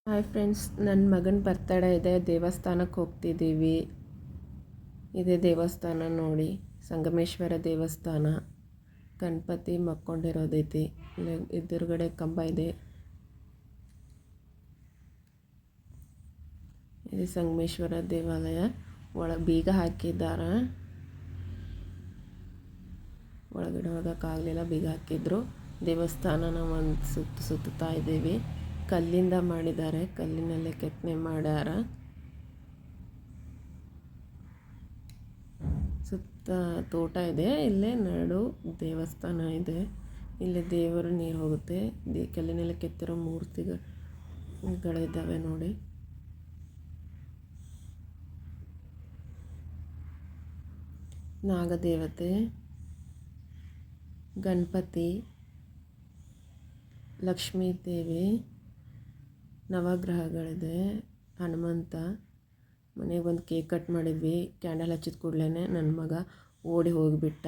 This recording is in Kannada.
ಹಾಯ್ ಫ್ರೆಂಡ್ಸ್, ನನ್ನ ಮಗನ ಬರ್ತಡೇ ಇದೆ. ದೇವಸ್ಥಾನಕ್ಕೆ ಹೋಗ್ತಿದ್ದೀವಿ. ಇದೇ ದೇವಸ್ಥಾನ ನೋಡಿ, ಸಂಗಮೇಶ್ವರ ದೇವಸ್ಥಾನ. ಗಣಪತಿ ಮಕ್ಕೊಂಡಿರೋದೈತಿ. ಎದುರುಗಡೆ ಕಂಬ ಇದೆ. ಇದು ಸಂಗಮೇಶ್ವರ ದೇವಾಲಯ. ಒಳಗೆ ಬೀಗ ಹಾಕಿದ್ದಾರೆ. ಒಳಗಡೆ ಹೋಗೋಕ್ಕಾಗಲಿಲ್ಲ, ಬೀಗ ಹಾಕಿದ್ರು. ದೇವಸ್ಥಾನನ ಒಂದು ಸುತ್ತಾ ಇದ್ದೀವಿ. ಕಲ್ಲಿಂದ ಮಾಡಿದ್ದಾರೆ, ಕಲ್ಲಿನಲ್ಲೇ ಕೆತ್ತನೆ ಮಾಡ್ಯಾರ. ಸುತ್ತ ತೋಟ ಇದೆ. ಇಲ್ಲೇ ನಡು ದೇವಸ್ಥಾನ ಇದೆ. ಇಲ್ಲಿ ದೇವರು ನೀರು ಹೋಗುತ್ತೆ. ಕಲ್ಲಿನಲ್ಲಿ ಕೆತ್ತಿರೋ ಮೂರ್ತಿಗಳಿದ್ದಾವೆ ನೋಡಿ. ನಾಗದೇವತೆ, ಗಣಪತಿ, ಲಕ್ಷ್ಮೀ ದೇವಿ, ನವಗ್ರಹಗಳಿದೆ, ಹನುಮಂತ. ಮನೆಗೆ ಬಂದು ಕೇಕ್ ಕಟ್ ಮಾಡಿದ್ವಿ. ಕ್ಯಾಂಡಲ್ ಹಚ್ಚಿದ ಕೂಡಲೇ ನನ್ನ ಮಗ ಓಡಿ ಹೋಗಿಬಿಟ್ಟ.